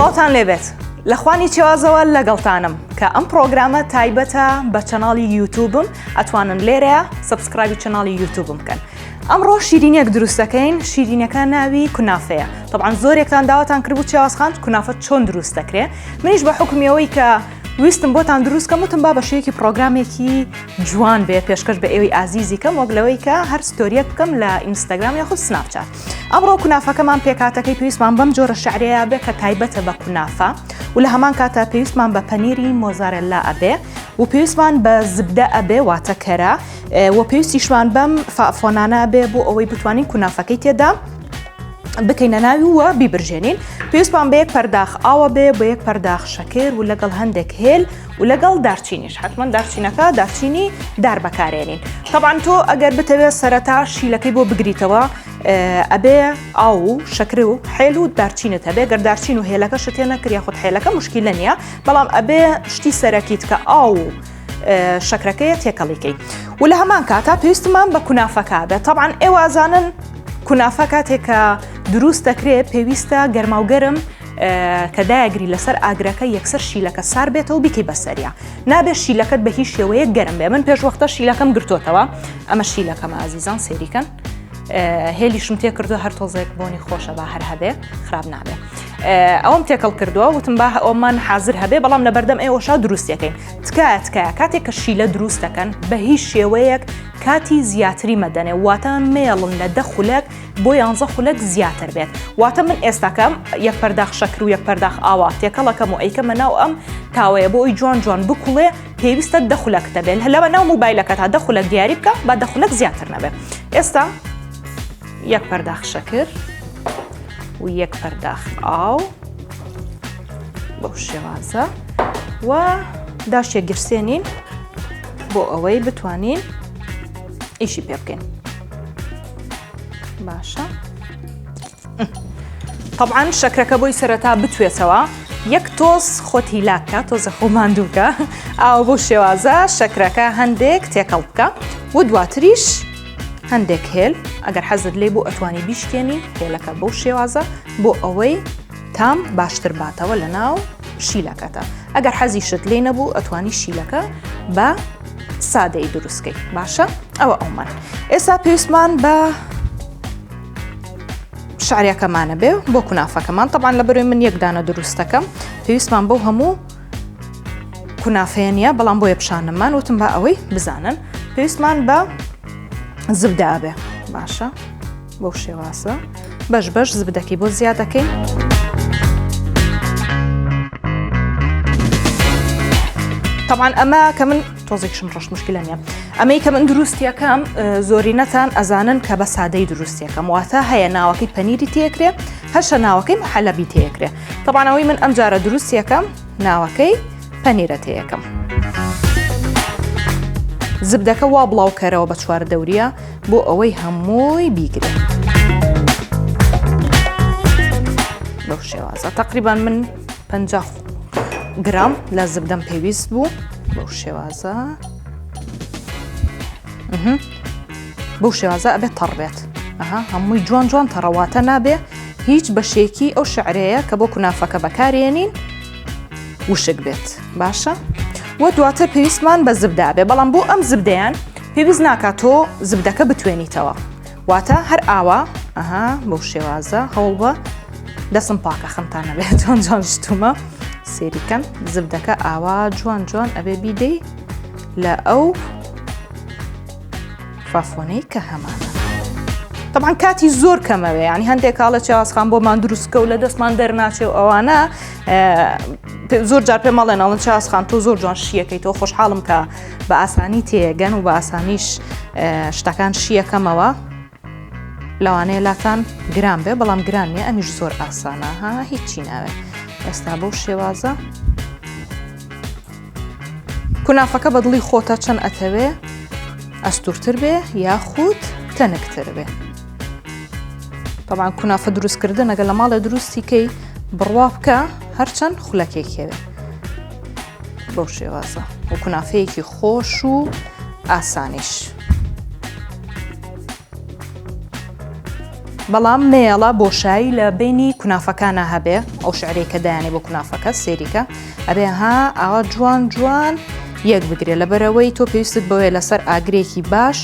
سڵاتان لێبێت لە خوانی چێوازەوە لەگەڵتانم کە ئەم پرۆگرامە تایبەتە بە چەناڵی یوتیوبم ئەتوانن لێرەیە سبسکرایبی چەناڵی یوتیوبم بکەن. ئەمڕۆ شیرینیەک دروست دەکەین، شیرینەکە ناوی کونافەیە. طبعاً زۆرێکتان داواتان کردبوو چێوازخان کونافە چۆن دروست دەکرێت. منیش بە حکمیەوەی کە ویستم بۆتان دروستکەم وتم با بە شێوەیەکی پرۆگرامێکی جوان بێ پێشکەش بە ئێوەی ئازیزی کەم وەک لەوەی کە هەر ستۆریەک بکەم لە ئینستاگرام یاخود سناپچات. ئەمڕۆ کونافەکەمان پێکاتەکەی پێویستمان بەم جۆرە شعرەیە بێ کە تایبەتە بە کونافە و لە هەمان کاتە پێویستمان بە پەنیری مۆزارێلا ئەبێ و پێویستمان بە زبدە ئەبێ واتە کەرە و پێویستیشمان بەم فۆنانە بێ بۆ ئەوەی بتوانین کونافەکەی تێدا بکەینە ناوی وە بیبرژێنین. پێویستمان بە یەک پەرداخ ئاوە بێ بە یەک پەرداخ شەکر و لەگەڵ هەندێک هێل و لەگەڵ دارچینیش حتمما دارچینەکە دارچینی دار بەکارێنین. طبعاً تۆ ئەگەر بتەوێت سەرەتا شیلەکەی بۆ بگریتەوە ئەبێ ئاو و شەکر و حێل و دارچینت هەبێ گەر دارچین و هێلەکە شتێ نەکرد یاخود حێلەکە مشکیلە نییە، بەڵام ئەبێ شتی سەرەکیت کە ئاو و شەکرەکەیە تێکەڵیکەی و لە هەمان کاتا پێویستمان بە کونافەکە بێت. طبعاً ئێوە ئازانن کونافە کاتێکە دروست دەکرێت پێویستە گەرماوگەرم کە دایەگری لەسەر ئاگرەکە یەکسەر شیلەکە سار بێتەوە بیکەی بەسەریا، نابێت شیلەکەت بە هیچ شێوەیە گەرم بێ. من پێش وەختە شیلەکەم گرتوتەوە، ئەمە شیلەکەمە ئازیزان سێریکەن، هێلیشم تێ کردووە هەر تۆزێک بۆنی خۆشە با هەر هەبێ خراپ نابێ. ئەوم تێکەڵ کردووە وتم با ئەومان حازر هەبێ، بەڵام لە بەردەم ئێوەشا دروستەکەین. تکایە کاتێک کە شیلە دروست دەکەن بە هیچ شێوەیەک کاتی زیاتری مەدەنێ، واتە مێڵن لە 10 خولەک بۆ 11 خولەک زیاتر بێت. واتە من ئێستاکەم یەک پەرداخ شەکر و یەک پەرداخ ئاوا تێکەڵەکەم و ئەیکەمە ناو ئەم تاوەیە بۆ ئەوی جوان جوان بکوڵێ پێویستە 10 خولەکتە بێن. لەوە ناو موبایلەکە تا 10 خولەک دیاری بکە با 10 خولەک زیاتر نەبێت. ئێستا یەک پەرداخ شەکر و یەک پەرداخ ئاو بەو شێوازە و داشتێک گرسێنین بۆ ئەوەی بتوانین ئیشی پێ بکەین. باشە. طبعاً شەکرەکە بۆی سەرەتا بتوێتەوە، یەک تۆز خۆتی لاکە تۆزە خۆماندووکە ئاو بۆ شێوازە شەکرەکە هەندێک تێکەڵ بکە و دواتریش هەندێک هێل ئەگەر حەزت لێ بۆ ئەتوانی بیشکێنی هێلەکە بەو شێوازە بۆ ئەوەی تام باشتر باتەوە لە ناو شیلەکەتە. ئەگەر حەزی شت لێ نەبوو ئەتوانی شیلەکە بە سادەی دروستکەی. باشە ئەوە ئەومان. ئێستا پێویستمان بە شعریەکەمانە بێ بۆ کونافەکەمان. طبعاً لە بەروی من یەک دانە دروست دەکەم، پێویستمان بەو هەموو کونافەیە نیە، بەڵام بۆ یەپشانمان وتم بە ئەوەی بزانن پێویستمان بە زبدە بێ. باشە بەو شێوازە بەش زبدەکەی بۆ زیادەکەین. طبعاً ئەمە کە من تۆزێکشم ڕۆشت مشکلە نییە، ئەمەی کە من دروستیەکەم زۆرینەتان ئەزانن کە بە سادەی دروستیەکەم، واتە هەیە ناوەکەی پەنیری تێکرێ، هەشە ناوەکەی حەلەبی تێکرێ. طبعاً ئەوەی من ئەم جارە دروستیەکەم ناوەکەی پەنیرە تێیەکەم. زبدەکە وا بڵاو کەرەوە بە 4 دەوریە بۆ ئەوەی هەمووی بیگرێ. بەو شێوازە تقریباً من 50 گرام لە زبدەم پێویست بوو. بەو شێوازە بەو شێوازە ئەبێت تەڕ بێت. هەمووی جوان جوان تەڕەواتە نابێ هیچ بەشێکی ئەو شعرەیە کە بۆ کونافەکە بەکارێنین وشک بێت. باشە و دواتر پێویستمان بە زبدا بێ، بەڵام بۆ ئەم زبدەیان پێویست ناکات تۆ زبدەکە بتوێنیتەوە، واتە هەر ئاوا بەو شێوازە هەوڵ بە دەسم پاکە خەمتانە بێت جوان جوان شتومە سێریکەن زبدەکە ئاوا جوان جوان ئەبێ بیدەی لە ئەو فافۆنەی کە هەمانە. طبعاً کاتی زۆر کەمەوێ، ینی هەندێک کاڵە چێوازخان بۆمان دروستکە و لە دەستمان دەرناچێ و ئەوانە زۆر جار پێ مەڵێن ئەڵێن چێوازخان تۆ زۆر جوان شیەکەی تۆ خۆشحاڵم کە بە ئاسانی تێگەن و بە ئاسانیش شتەکان شیەکەمەوە لەوانەیە لاتان گران بێ، بەڵام گران نیە، ئەمیش زۆر ئاسانە هیچی ناوێت. ئێستا بەو شێوازە کونافەکە بە دڵی خۆتە چەند ئەتەوێ ئەستورتر بێ یاخود تەنکتر بێ. طبعاً کونافە دروستکردن ئەگەر لە ماڵێ دروستیکەی بڕوا بکە هەرچەند خولەکێکێوێ. بەو شێوازە و کونافەیەکی خۆش و ئاسانیش. بەڵام مێڵە بۆشایی لە بینی کونافەکانە هەبێ ئەو شعرەی کە دایانێ بۆ کونافەکە سێریکە ئەبێ ها ئاوا جوان جوان یەک بگرێ لەبەرەوەی تۆ پێویستت بەوەیە لەسەر ئاگرێکی باش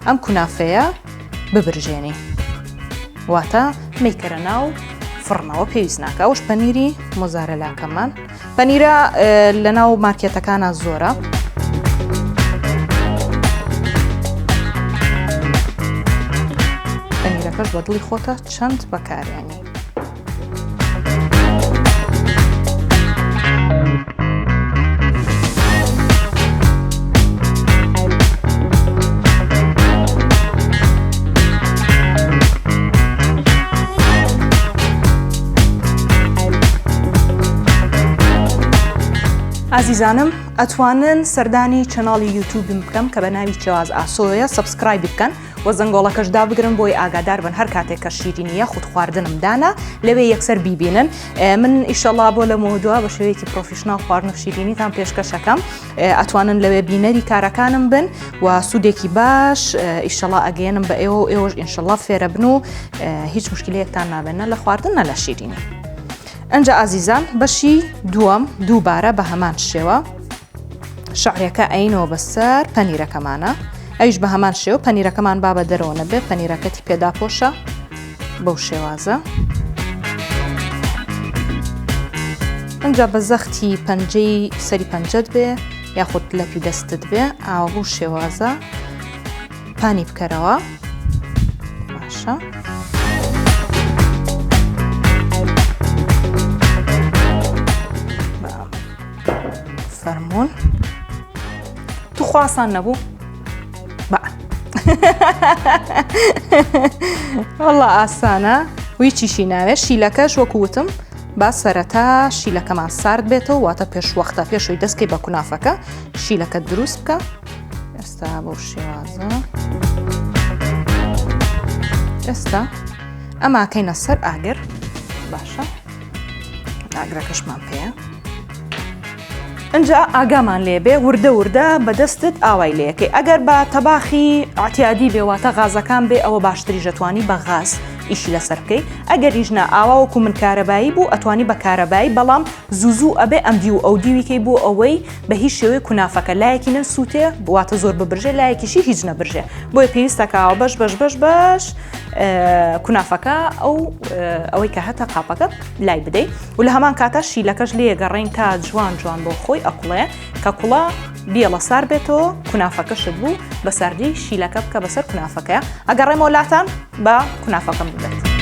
ئەم کونافەیە ببرژێنی واتە میکەرە ناو فڕنەوە پێویست ناکە ئەوش پەنیری مۆزارەلاکەمان پەنیرە لە ناو مارکێتەکانە زۆرە پەنیرەکەش بە دڵی خۆتە چەند بەکارێنی عزیزانم ئەتوانن سەردانی چەناڵی یوتیوبم بکەم کە بە ناوی چێواز ئاسۆیە سەبسکرایب بکەن و زەنگۆڵەکەش دابگرن بۆی ئاگادار بن هەر کاتێک کە شیرینیە خود خواردنم دانا لەوێ یەکسەر بیبینن من ئیشەڵا بۆ لە مۆدووە بە شێوەیەکی پرۆفیشنال خواردن و شیرینیتان پێشکەشەکەم ئەتوانن لەوێ بینەری کارەکانم بن و سوودێکی باش ئیشەڵا ئەگەێنم بە ئێوە و ئێوەش ئینشەڵا فێرە بن و هیچ مشکلەیەکتان نابێنە لە خواردن نە لە شیرینی ئەنجا ئازیزان بەشی دووەم دووبارە بە هەمان شێوە شعرەکە ئەینەوە بەسەر پەنیرەکەمانە ئەویش بە هەمان شێوە پەنیرەکەمان با بە دەرەوە نەبێت پەنیرەکەتی پێدا پۆشە بەو شێوازە ئەنجا بە زەختی پەنجەی سەری پەنجەت بێ یاخود لەپی دەستت بێ ئاوە بەو شێوازە پانی بکەرەوە باشە فەرمونون تو خواسان نەبوو بە وەڵا ئاسانە ویچیشی ناوێت شیلەکەش وەکووتم با سەرەتا شیلەکەمان سارد بێتەوە واتە پێشوەختە پێشوی دەستکەی بە کونافەکە شیلەکە دروست بکە ئێستا بۆ شێوازە ئێستا ئەماکەینە سەر ئاگر باشە ئاگرەکەشمان پێەیە ئەنجا ئاگامان لێبێ وردە وردە بەدەستت ئاوای لەکەی ئەگەر بە تەباخی ئاعتیادی بێواتە غازەکان بێ ئەوە باشتری ژەتوانی بە غاز ئیشی لەسەر بکەی ئەگەر ریژنە ئاوا وەکو من کارەبایی بوو ئەتوانی بە کارەبایی بەڵام زوو ئەبێ ئەم دی و ئەو دیویکەی بۆ ئەوەی بە هیچ شێوەیە کونافەکە لایەکی نە سووتێ بواتە زۆر ببرژێ لایەکیشی هیچ نەبرژێ بۆیە پێویستەکەوە بەش کونافەکە ئەوەی کە هەتە قاپەکە لای بدەیت و لە هەمان کاتە شیلەکەش لێ گەڕین تا جوان جوان بۆ خۆی ئەقڵێ کە کوڵە بیەڵە سار بێتەوە کونافەکەشت بوو بە ساردی شیلەکە بکە بەسەر کونافەکەیە ئەگەڕێمەوە لاتان بە کونافەکەم بدەێت.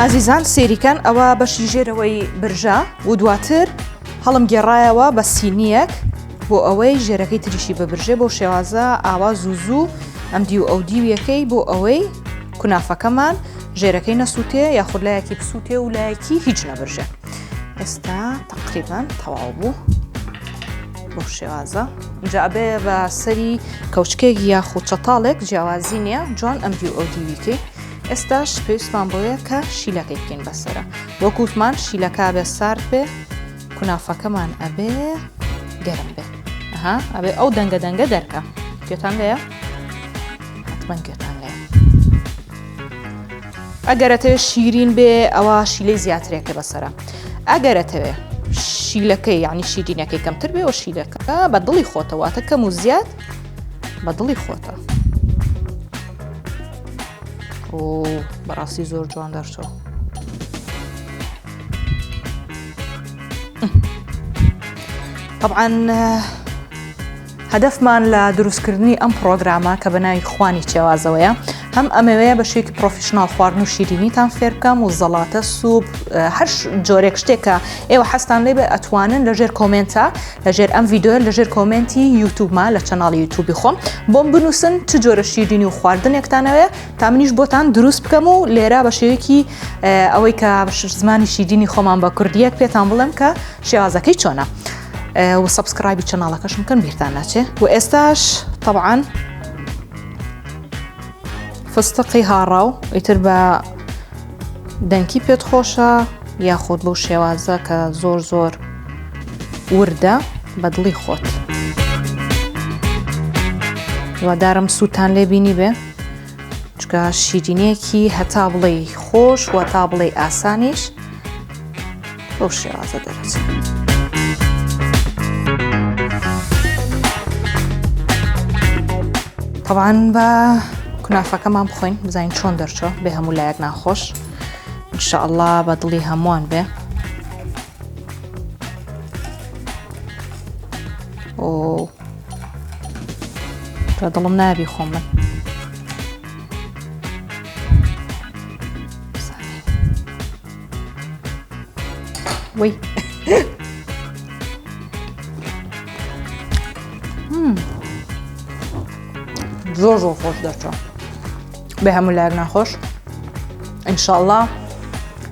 عزیزان سێریکەن ئەوە بەشی ژێرەوەی برژە و دواتر هەڵم گێڕایەوە بە سینیەک بۆ ئەوەی ژێرەکەی تریشی ببرژێ بۆ شێوازە ئاوا زوو ئەم دی و ئەو دیویەکەی بۆ ئەوەی کونافەکەمان ژێرەکەی نەسووتێ یاخود لایەکی بسووتێ و لایەکی هیچ نەبرژێ. ئێستا تقریبان تەواو بوو بۆ شێوازە اینجا ئەبێ بە سەری کەوچکێک یاخود چەتاڵێک جیاوازی نییە جوان ئەم دی و ئەو دیویکەی ئێستاش پێویستمان بۆیە کە شیلەکەی بکەین بەسەرە وەکووتمان شیلەکە بێ سارد بێ کونافەکەمان ئەبێ گەرم بێ ئەبێ ئەو دەنگە دەرکە گوێتان لێیە حتمەن گوێتان لێ ئەگەرەتەوێ شیرین بێ ئەوە شیلەی زیاترێکە بەسەرە ئەگەرەتەوێ شیلەکەی یعنی شیرینەکەی کەمتر بێ و شیلەکە بە دڵی خۆتەواتە کەم و زیاد بە دڵی خۆتە بەڕاستی زۆر جوان دەرچەوە. طبعاً هەدەفمان لە دروستکردنی ئەم پرۆگرامە کە بە ناوی خوانی چێوازەوەیە هەم ئەمەوەیە بە شێوەیەکی پرۆفیشنال خواردن و شیرینیتان فێر بکەم و زەڵاتە سوپ هەر جۆرێک شتێکە ئێوە حەستان لێ بێ ئەتوانن لەژێر کۆمنتە لەژێر ئەم ڤیددیۆ لەژێر کۆمنتی یوتیوبما لە چەناڵی یوتیوبی خۆم بۆم بنووسن چ جۆرە شیرینی و خواردنێکتانەوەیە تا منیش بۆتان دروست بکەم و لێرە بە شێوەیەکی ئەوەی کە زمانی شیرینی خۆمان بە کوردیەک پێتان بڵێم کە شێوازەکەی چۆنە و سبسکرایبی چەناڵەکەشم بکەن بیرتان ناچێ و ئێستاش طبعاً فستقی هاڕاو ئیتر بە دەنکی پێت خۆشە یاخود بەو شێوازە کە زۆر زۆر وردە بە دڵی خۆت. هیوادارم سووتان لێ بینی بێ، چکە شیرینەیەکی هەتا بڵێ خۆش و تا بڵێ ئاسانیش بەو شێوازە دەرەچێت. طبعاً بە کونافەکەمان بخۆین بزانین چۆن دەرچۆ بێ هەموو لایەک ناخۆش. ئینشاءالله بە دڵی هەمووان بێ. بە دڵم نابی خۆم من. وی زۆر زۆر خۆش دەرچۆ بێ هەموو لایەک ناخۆش. ئینشاءالله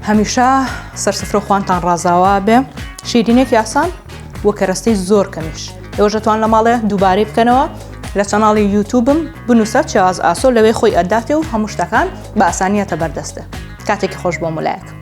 هەمیشە سەرسفرە خوانتان ڕازاوا بێ. شیرینێکی ئاسان وە کەرەستەی زۆر کەمیش. ئێوەش دەتوان لە ماڵێ دووبارەی بکەنەوە لە چەناڵی یوتیوبم بنووسە شێواز ئاسۆ لەوێ خۆی ئەداتێ و هەموو شتەکان بە ئاسانیەتە بەردەستە. کاتێکی خۆش بۆ مولایەک.